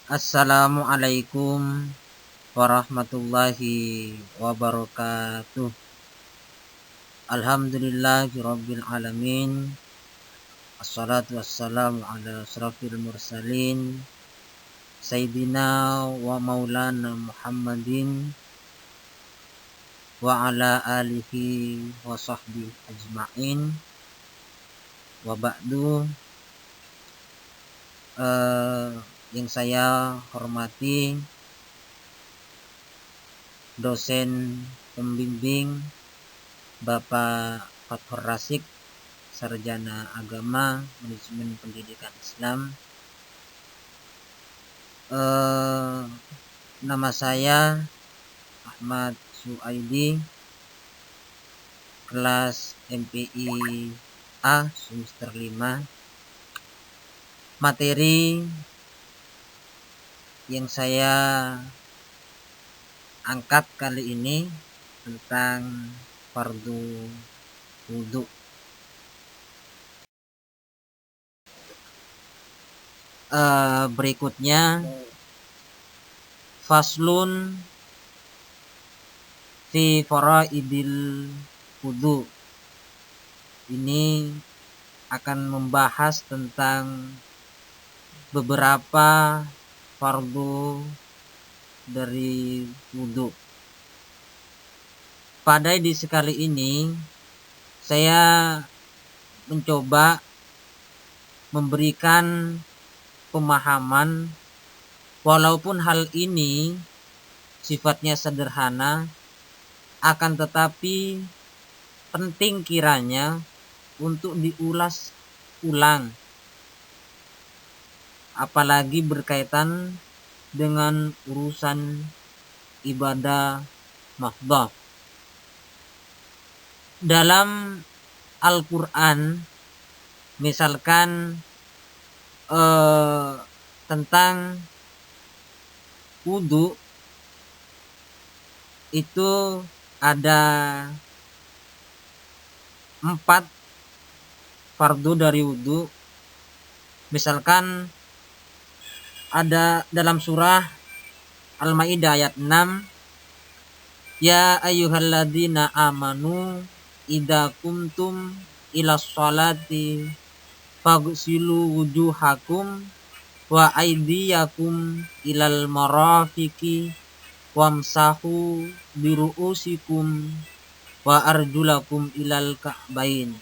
Assalamualaikum warahmatullahi wabarakatuh. Alhamdulillahirabbil alamin. Assalatu wassalamu ala asrafil mursalin Sayyidina wa maulana Muhammadin wa ala alihi wa sahbihi ajma'in. Wa ba'du. Yang saya hormati dosen pembimbing Bapak Fathur Rasik, Sarjana Agama Manajemen Pendidikan Islam. Nama saya Ahmad Suaidi, kelas MPI A semester 5. Materi yang saya angkat kali ini tentang fardu wudu. Berikutnya faslun fi faraidil wudu. Ini akan membahas tentang beberapa fardu dari wudu. Pada edisi kali ini saya mencoba memberikan pemahaman, walaupun hal ini sifatnya sederhana, akan tetapi penting kiranya untuk diulas ulang, apalagi berkaitan dengan urusan ibadah mahdhah. Dalam Al-Quran misalkan tentang wudu itu ada 4 fardu dari wudu. Misalkan ada dalam surah Al-Maidah ayat 6, ya ayyuhalladzina amanu idza kumtum ilas sholati faghsilu wujuhakum wa aydiyakum ilal marafiqi wamsahu biru'usikum wa arjulakum ilal ka'bain.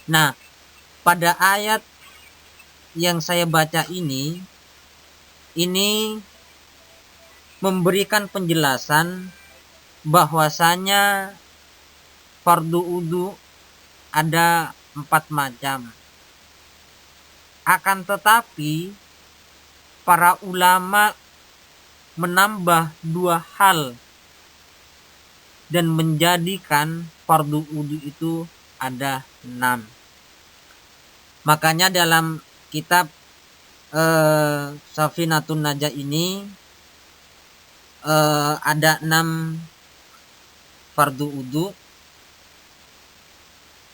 Nah, pada ayat yang saya baca ini memberikan penjelasan bahwasanya fardu wudu ada 4 macam. Akan tetapi para ulama menambah 2 hal dan menjadikan fardu wudu itu ada 6. Makanya dalam kitab Safinatun Najah ini ada 6 fardu wudu.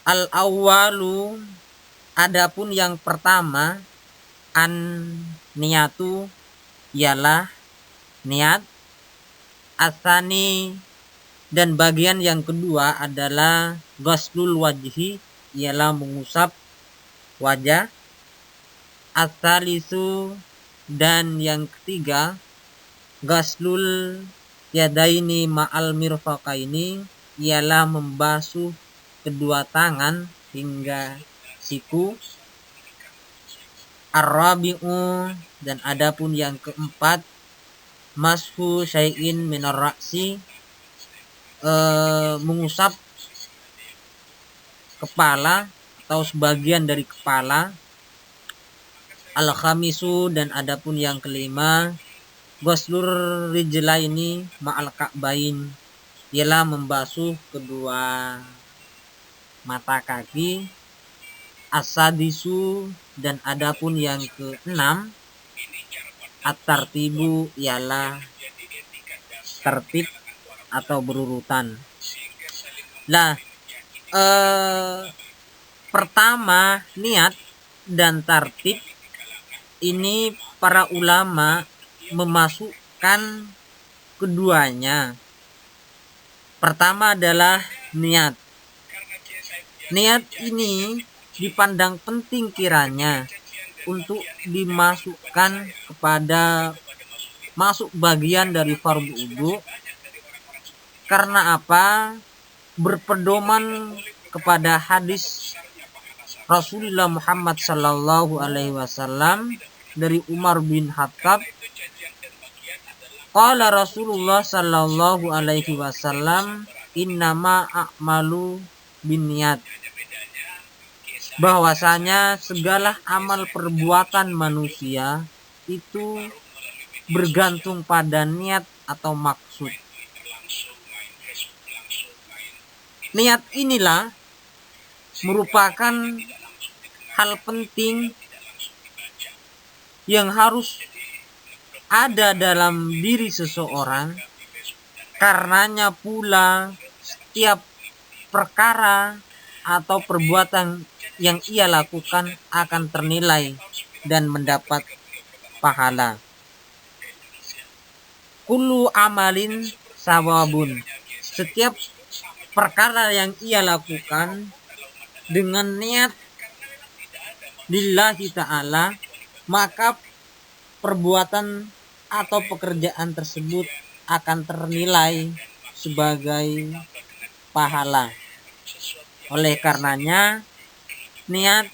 Al-awwalu, adapun yang pertama, niyatu, ialah niat. Asani, dan bagian yang kedua adalah ghaslul wajhi, ialah mengusap wajah. Asalisu, dan yang ketiga ghaslul yadaini ma'al mirfaqaini, ialah membasuh kedua tangan hingga siku. Ar-rabi'u, dan adapun yang keempat mashu syai'in minar ra'si, mengusap kepala atau sebagian dari kepala. Al-khamisu, dan adapun yang kelima ghuslur rijlaini ma'al ka'bain, ialah membasuh kedua mata kaki. As-sadisu, dan adapun yang keenam at-tartibu, ialah tertib atau berurutan. Nah, pertama niat dan tertib ini para ulama memasukkan keduanya. Pertama adalah niat. Niat ini dipandang penting kiranya untuk dimasukkan kepada masuk bagian dari fardu wudu. Karena apa? Berpedoman kepada hadis Rasulullah Muhammad sallallahu alaihi wasallam dari Umar bin Khattab. Qala Rasulullah sallallahu alaihi wasallam, innama a'malu binniyat. Bahwasanya segala amal perbuatan manusia itu bergantung pada niat atau maksud. Niat inilah merupakan hal penting yang harus ada dalam diri seseorang. Karenanya pula setiap perkara atau perbuatan yang ia lakukan akan ternilai dan mendapat pahala. Kullu amalin sawabun. Setiap perkara yang ia lakukan dengan niat lillahi ta'ala, maka perbuatan atau pekerjaan tersebut akan ternilai sebagai pahala. Oleh karenanya niat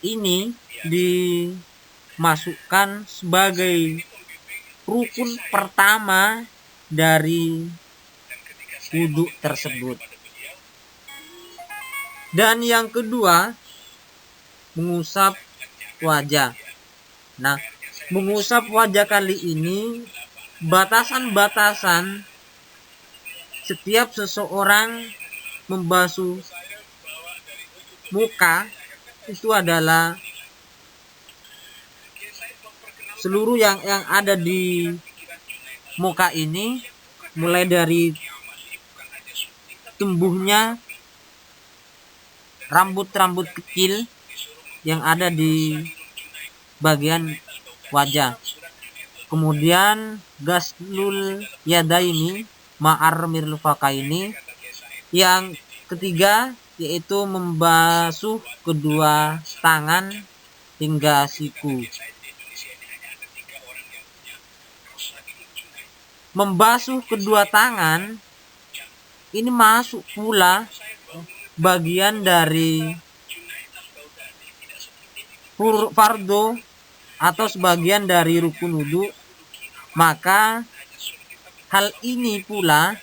ini dimasukkan sebagai rukun pertama dari wudu tersebut. Dan yang kedua, mengusap wajah. Nah, mengusap wajah kali ini batasan-batasan setiap seseorang membasuh muka itu adalah seluruh yang ada di muka ini, mulai dari tumbuhnya rambut-rambut kecil yang ada di bagian wajah. Kemudian ghaslul yadaini ma'ar mirfaqaini. Yang ketiga yaitu membasuh kedua tangan hingga siku. Membasuh kedua tangan ini masuk pula bagian dari fardu atau sebagian dari rukun wudu. Maka hal ini pula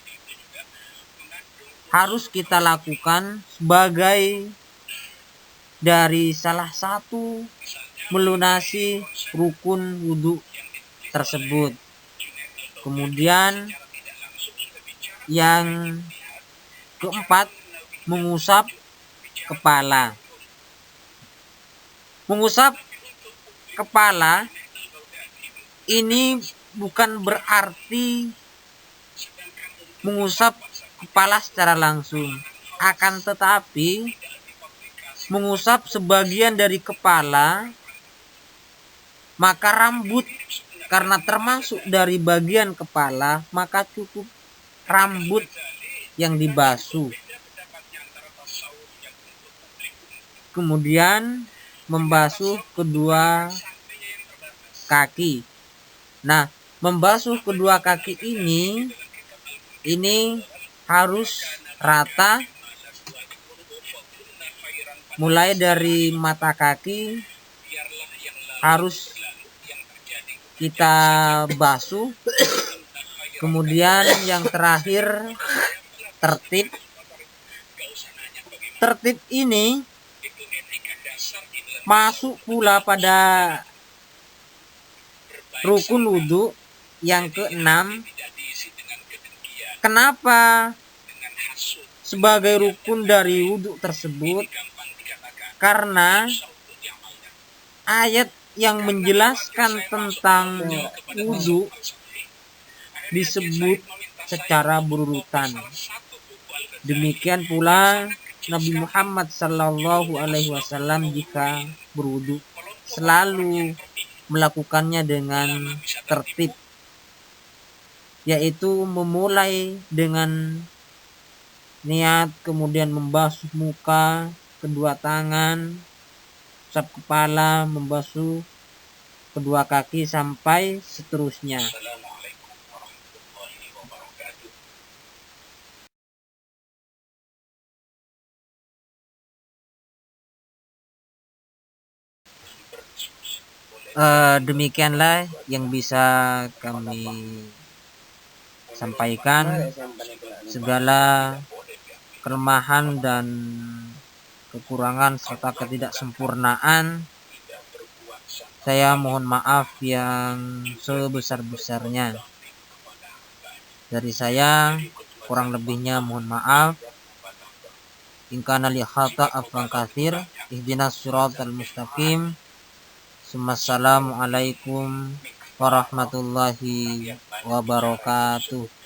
harus kita lakukan sebagai dari salah satu melunasi rukun wudu tersebut. Kemudian yang keempat, mengusap kepala. Mengusap kepala ini bukan berarti mengusap kepala secara langsung, akan tetapi mengusap sebagian dari kepala, maka rambut karena termasuk dari bagian kepala, maka cukup rambut yang dibasuh. Kemudian membasuh kedua kaki. Nah, membasuh kedua kaki ini harus rata, mulai dari mata kaki harus kita basuh. Kemudian yang terakhir tertib. Tertib ini masuk pula pada rukun wudu yang keenam. Kenapa sebagai rukun dari wudu tersebut? Karena ayat yang menjelaskan tentang wudu disebut secara berurutan. Demikian pula Nabi Muhammad sallallahu alaihi wasallam jika berwudu selalu melakukannya dengan tertib, yaitu memulai dengan niat, kemudian membasuh muka, kedua tangan, usap kepala, membasuh kedua kaki, sampai seterusnya. Demikianlah yang bisa kami sampaikan. Segala kelemahan dan kekurangan serta ketidaksempurnaan, saya mohon maaf yang sebesar-besarnya. Dari saya, kurang lebihnya mohon maaf. In kana li khata afwan katsir, ihdinas siratal mustaqim. Assalamualaikum warahmatullahi wabarakatuh.